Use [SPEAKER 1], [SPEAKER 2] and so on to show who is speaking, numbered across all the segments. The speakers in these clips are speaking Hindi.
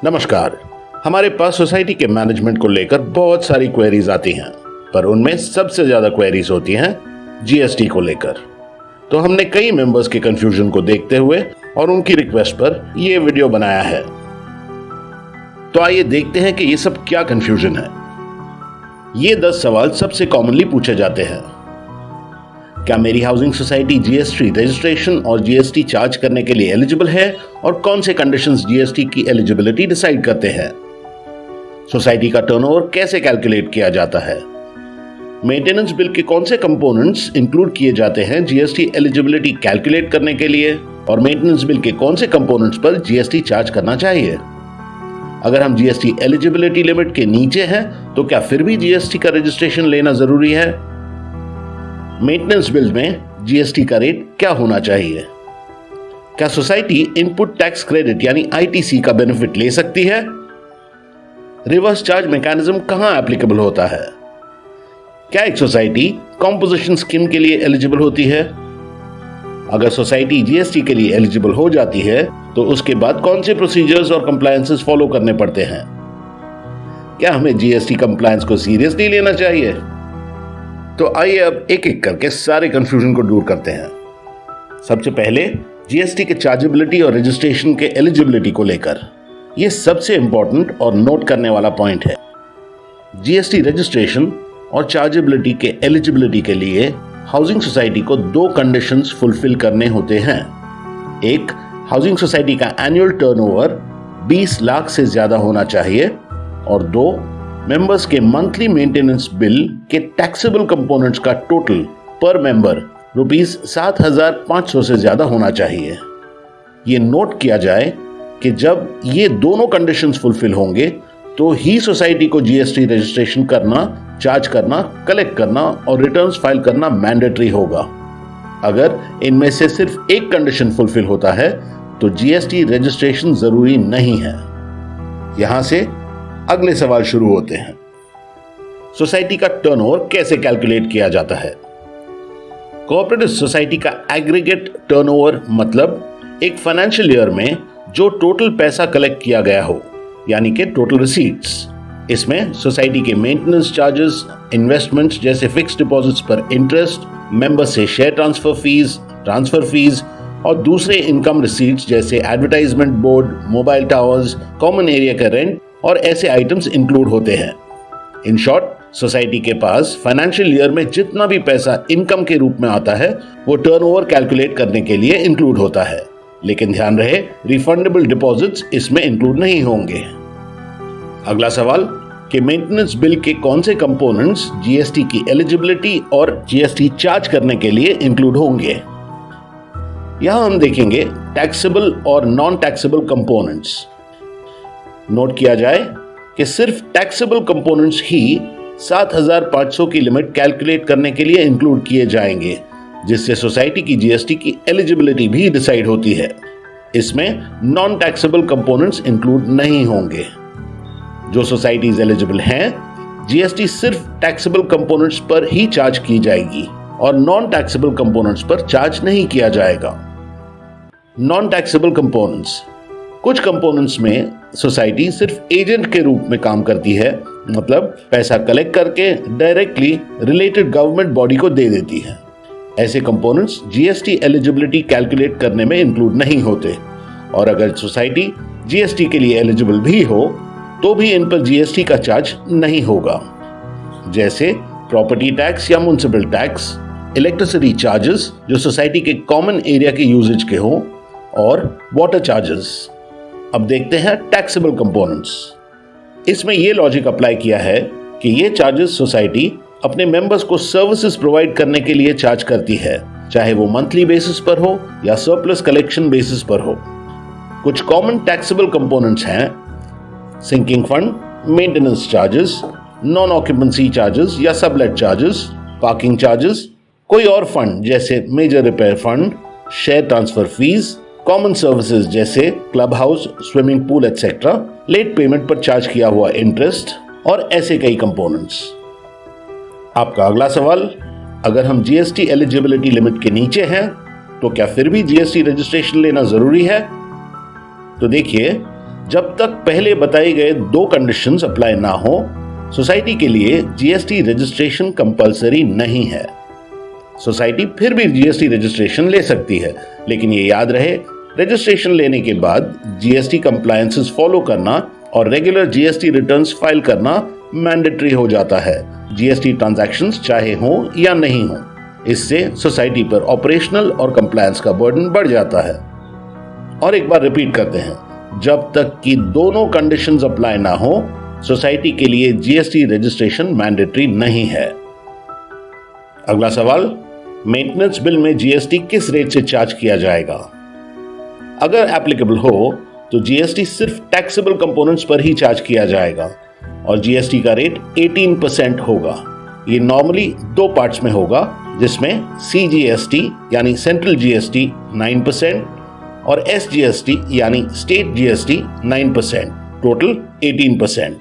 [SPEAKER 1] नमस्कार। हमारे पास सोसाइटी के मैनेजमेंट को लेकर बहुत सारी क्वेरीज आती हैं, पर उनमें सबसे ज्यादा क्वेरीज होती हैं जीएसटी को लेकर। तो हमने कई मेंबर्स के कंफ्यूजन को देखते हुए और उनकी रिक्वेस्ट पर यह वीडियो बनाया है। तो आइए देखते हैं कि ये सब क्या कंफ्यूजन है। ये 10 सवाल सबसे कॉमनली पूछे जाते हैं। क्या मेरी हाउसिंग सोसाइटी जीएसटी रजिस्ट्रेशन और जीएसटी चार्ज करने के लिए एलिजिबल है और कौन से कंडीशंस जीएसटी की एलिजिबिलिटी डिसाइड करते हैं? सोसाइटी का टर्नओवर कैसे कैलकुलेट किया जाता है? मेंटेनेंस बिल के कौन से कंपोनेंट्स इंक्लूड किए जाते हैं जीएसटी एलिजिबिलिटी कैलकुलेट करने के लिए और मेंटेनेंस बिल के कौन से कंपोनेंट्स पर जीएसटी चार्ज करना चाहिए? अगर हम जीएसटी एलिजिबिलिटी लिमिट के नीचे हैं तो क्या फिर भी जीएसटी का रजिस्ट्रेशन लेना जरूरी है? मेंटेनेंस बिल में जीएसटी का रेट क्या होना चाहिए? क्या सोसाइटी इनपुट टैक्स क्रेडिट यानी आईटीसी का बेनिफिट ले सकती है? रिवर्स चार्ज मैकेनिज्म कहां एप्लीकेबल होता है? क्या एक सोसाइटी कॉम्पोजिशन स्कीम के लिए एलिजिबल होती है? अगर सोसाइटी जीएसटी के लिए एलिजिबल हो जाती है तो उसके बाद कौन से प्रोसीजर्स और कंप्लायंसेस फॉलो करने पड़ते हैं? क्या हमें जीएसटी कंप्लायंस को सीरियसली लेना चाहिए? तो आइए अब एक एक करके सारे कंफ्यूजन को दूर करते हैं। सबसे पहले जीएसटी के चार्जेबिलिटी और रजिस्ट्रेशन के एलिजिबिलिटी को लेकर यह सबसे इंपॉर्टेंट और नोट करने वाला पॉइंट है। जीएसटी रजिस्ट्रेशन और चार्जेबिलिटी के एलिजिबिलिटी के लिए हाउसिंग सोसाइटी को 2 कंडीशंस फुलफिल करने होते हैं। एक, हाउसिंग सोसाइटी का एनुअल टर्नओवर 20 लाख से ज्यादा होना चाहिए और 2, मेंबर्स के मंथली मेंटेनेंस बिल के टैक्सेबल कंपोनेंट्स का टोटल पर मेंबर ₹7,500 से ज्यादा होना चाहिए। ये नोट किया जाए कि जब ये दोनों कंडीशंस फुलफिल होंगे तो ही सोसाइटी को जीएसटी रजिस्ट्रेशन करना, चार्ज करना, कलेक्ट करना और रिटर्न्स फाइल करना मैंडेटरी होगा। अगर इनमें से सिर्फ एक कंडीशन फुलफिल होता है तो जीएसटी रजिस्ट्रेशन जरूरी नहीं है। यहां से अगले सवाल शुरू होते हैं। सोसाइटी का टर्नओवर कैसे कैलकुलेट किया जाता है? कोऑपरेटिव सोसाइटी का एग्रीगेट टर्नओवर मतलब एक फाइनेंशियल ईयर में जो टोटल पैसा कलेक्ट किया गया हो, यानी कि टोटल रिसीट्स। इसमें सोसाइटी के मेंटेनेंस चार्जेस, इन्वेस्टमेंट्स जैसे फिक्स्ड डिपॉजिट्स पर इंटरेस्ट, मेंबर से शेयर ट्रांसफर फीस और दूसरे इनकम रिसीट्स जैसे advertisement board, mobile towers, common area का रेंट और ऐसे आइटम्स इंक्लूड होते हैं। इन शॉर्ट, सोसाइटी के पास फाइनेंशियल ईयर में जितना भी पैसा इनकम के रूप में आता है वो टर्नओवर कैलकुलेट करने के लिए इंक्लूड होता है। लेकिन ध्यान रहे, रिफंडेबल डिपॉजिट्स इसमें इंक्लूड नहीं होंगे। अगला सवाल कि मेंटेनेंस बिल के कौन से कंपोनेंट्स जीएसटी की एलिजिबिलिटी और जीएसटी चार्ज करने के लिए इंक्लूड होंगे। यहां हम देखेंगे टैक्सेबल और नॉन टैक्सेबल कंपोनेंट्स। नोट किया जाए कि सिर्फ टैक्सेबल कंपोनेंट्स ही 7,500 की लिमिट कैलकुलेट करने के लिए इंक्लूड किए जाएंगे, जिससे सोसाइटी की जीएसटी की एलिजिबिलिटी भी डिसाइड होती है। इसमें नॉन टैक्सेबल कंपोनेंट्स इंक्लूड नहीं होंगे। जो सोसाइटीज एलिजिबल हैं, जीएसटी सिर्फ टैक्सेबल कंपोनेंट्स पर ही चार्ज की जाएगी और नॉन टैक्सेबल कंपोनेंट्स पर चार्ज नहीं किया जाएगा। नॉन टैक्सेबल कंपोनेंट्स, कुछ कंपोनेंट्स में सोसाइटी सिर्फ एजेंट के रूप में काम करती है, मतलब पैसा कलेक्ट करके डायरेक्टली रिलेटेड गवर्नमेंट बॉडी को दे देती है। ऐसे कंपोनेंट्स जीएसटी एलिजिबिलिटी कैलकुलेट करने में इंक्लूड नहीं होते और अगर सोसाइटी जीएसटी के लिए एलिजिबल भी हो तो भी इन पर जीएसटी का चार्ज नहीं होगा, जैसे प्रॉपर्टी टैक्स या म्युनिसिपल टैक्स, इलेक्ट्रिसिटी चार्जेस जो सोसाइटी के कॉमन एरिया के यूजेज के हो और वाटर चार्जेस। अब देखते हैं टैक्सेबल कंपोनेंट्स। इसमें यह लॉजिक अप्लाई किया है कि ये चार्जेस सोसाइटी अपने मेंबर्स को सर्विसेज प्रोवाइड करने के लिए चार्ज करती है, चाहे वो मंथली बेसिस पर हो या सरप्लस कलेक्शन बेसिस पर हो। कुछ कॉमन टैक्सेबल कंपोनेंट्स हैं sinking fund, maintenance charges, non occupancy charges या सबलेट चार्जेस, पार्किंग चार्जेस, कोई और फंड जैसे major repair fund, share transfer fees, common services जैसे club house, swimming pool etcetera, late payment पर चार्ज किया हुआ इंटरेस्ट और ऐसे कई कंपोनेंट्स। आपका अगला सवाल, अगर हम जीएसटी एलिजिबिलिटी लिमिट के नीचे हैं तो क्या फिर भी जीएसटी रजिस्ट्रेशन लेना जरूरी है? तो देखिए, जब तक पहले बताए गए 2 कंडीशंस अप्लाई ना हो, सोसाइटी के लिए जीएसटी रजिस्ट्रेशन कंपलसरी नहीं है। सोसाइटी फिर भी जीएसटी रजिस्ट्रेशन ले सकती है, लेकिन ये याद रहे, रजिस्ट्रेशन लेने के बाद जीएसटी कंप्लायंसेस फॉलो करना और रेगुलर जीएसटी रिटर्न्स फाइल करना मैंडेटरी हो जाता है, जीएसटी ट्रांजैक्शंस चाहे हो या नहीं हो। इससे सोसाइटी पर ऑपरेशनल और कंप्लायंस का बर्डन बढ़ जाता है। और एक बार रिपीट करते हैं, जब तक कि दोनों कंडीशंस अप्लाई ना हो, सोसाइटी के लिए जीएसटी रजिस्ट्रेशन मैंडेटरी नहीं है। अगला सवाल, मेंटेनेंस बिल में जीएसटी किस रेट से चार्ज किया जाएगा? अगर एप्लीकेबल हो तो जीएसटी सिर्फ टैक्सेबल कंपोनेंट्स पर ही चार्ज किया जाएगा और जीएसटी का रेट 18% होगा। ये नॉर्मली 2 पार्ट्स में होगा, जिसमें सीजीएसटी यानी सेंट्रल जीएसटी 9% और एसजीएसटी यानी स्टेट जीएसटी 9%, टोटल 18%।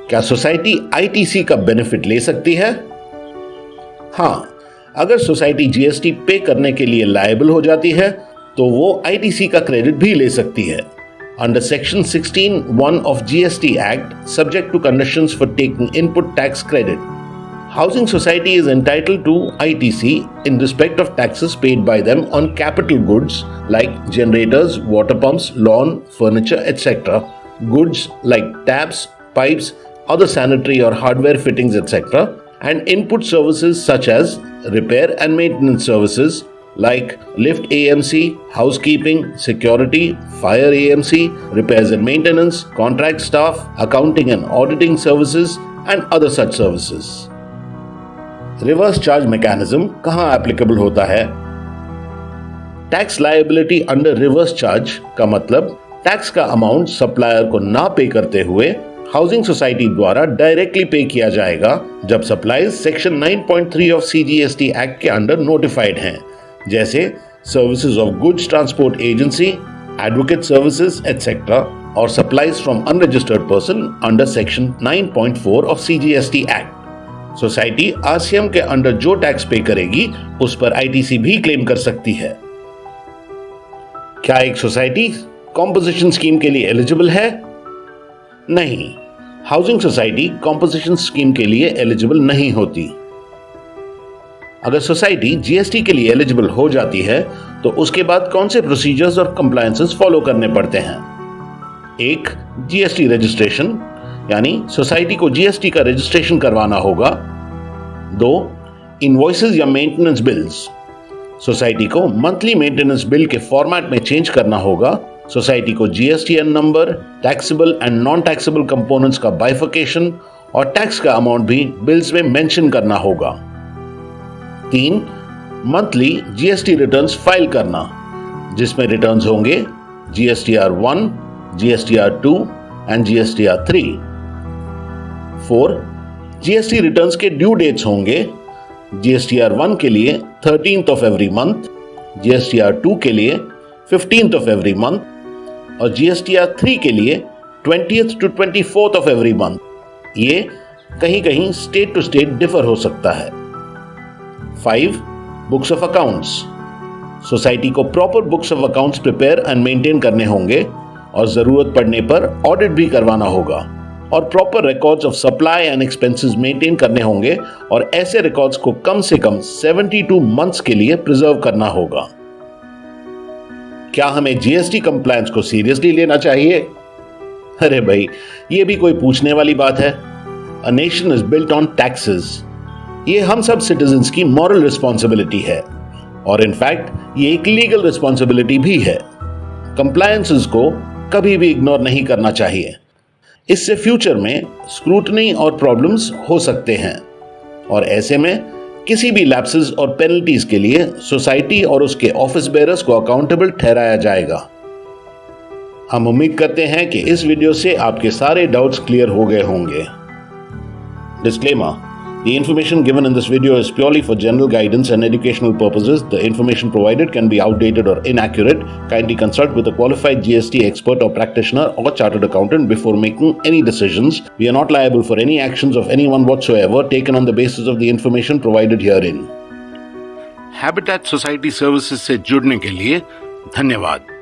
[SPEAKER 1] क्या सोसाइटी आईटीसी का बेनिफिट ले सकती है? हाँ, अगर सोसाइटी जीएसटी पे करने के लिए लायबल हो जाती है तो वो आईटीसी का क्रेडिट भी ले सकती है। Under section 16(1) of GST act, subject to conditions for taking input tax credit, housing society is entitled to ITC in respect of taxes paid by them on capital goods like generators, water pumps, lawn, furniture, etc. Goods like taps, pipes, other sanitary or hardware fittings, etc. And input services such as repair and maintenance services like lift AMC, housekeeping, security, fire AMC, repairs and maintenance, contract staff, accounting and auditing services, and other such services. Reverse charge mechanism कहां एप्लीकेबल होता है? Tax liability under reverse charge का मतलब टैक्स का अमाउंट सप्लायर को ना पे करते हुए हाउसिंग सोसाइटी द्वारा डायरेक्टली पे किया जाएगा जब supplies section 9.3 of CGST act के अंडर नोटिफाइड हैं, जैसे services of goods transport agency, advocate services etcetera, और supplies from unregistered person under section 9.4 of CGST act. Society RCM के अंडर जो टैक्स पे करेगी उस पर आईटीसी भी क्लेम कर सकती है। क्या एक सोसाइटी कॉम्पोजिशन स्कीम के लिए एलिजिबल है? नहीं, हाउसिंग सोसाइटी कॉम्पोजिशन स्कीम के लिए एलिजिबल नहीं होती। अगर सोसाइटी जीएसटी के लिए एलिजिबल हो जाती है तो उसके बाद कौन से प्रोसीजर्स और कंप्लायंसेस फॉलो करने पड़ते हैं? 1. जीएसटी रजिस्ट्रेशन, यानी सोसाइटी को जीएसटी का रजिस्ट्रेशन करवाना होगा। 2. इनवॉइसेस या मेंटेनेंस बिल्स, सोसाइटी को मंथली मेंटेनेंस बिल के फॉर्मेट में चेंज करना होगा। सोसाइटी को GSTN number, taxable and non taxable components का बाइफिकेशन और टैक्स का अमाउंट भी बिल्स में मेंशन करना होगा। 3. मंथली जीएसटी रिटर्न्स फाइल करना, जिसमें रिटर्न्स होंगे GSTR 1, GSTR 2 and GSTR 3। 4. GST returns के ड्यू डेट्स होंगे जीएसटीआर 1 के लिए 13th of every month, GSTR 2 के लिए 15th ऑफ एवरी मंथ और जीएसटीआर 3 के लिए 20th to 24th of every month. ये कहीं कहीं स्टेट टू स्टेट डिफर हो सकता है। 5. बुक्स ऑफ अकाउंट्स, सोसाइटी को proper books of accounts prepare and maintain करने होंगे और जरूरत पड़ने पर ऑडिट भी करवाना होगा और proper records of supply and expenses maintain करने होंगे और ऐसे रिकॉर्ड्स को कम से कम 72 मंथ्स के लिए प्रिजर्व करना होगा। क्या हमें जीएसटी कंप्लायंस को सीरियसली लेना चाहिए? अरे भाई, ये भी कोई पूछने वाली बात है? A nation is built on taxes. ये हम सब सिटीजन्स की मॉरल रिस्पॉन्सिबिलिटी है और इनफैक्ट ये एक लीगल रिस्पॉन्सिबिलिटी भी है। कंप्लायंसेस को कभी भी इग्नोर नहीं करना चाहिए। इससे फ्यूचर में स्क्रूटनी और प्रॉब्लम्स हो सकते हैं और ऐसे में किसी भी लैप्सेस और पेनल्टीज के लिए सोसाइटी और उसके ऑफिस बेयरर्स को अकाउंटेबल ठहराया जाएगा। हम उम्मीद करते हैं कि इस वीडियो से आपके सारे डाउट्स क्लियर हो गए होंगे। Disclaimer: The information given in this video is purely for general guidance and educational purposes. The information provided can be outdated or inaccurate. Kindly consult with a qualified GST expert or practitioner or chartered accountant before making any decisions. We are not liable for any actions of anyone whatsoever taken on the basis of the information provided herein. Habitat Society Services से जुड़ने के लिए धन्यवाद।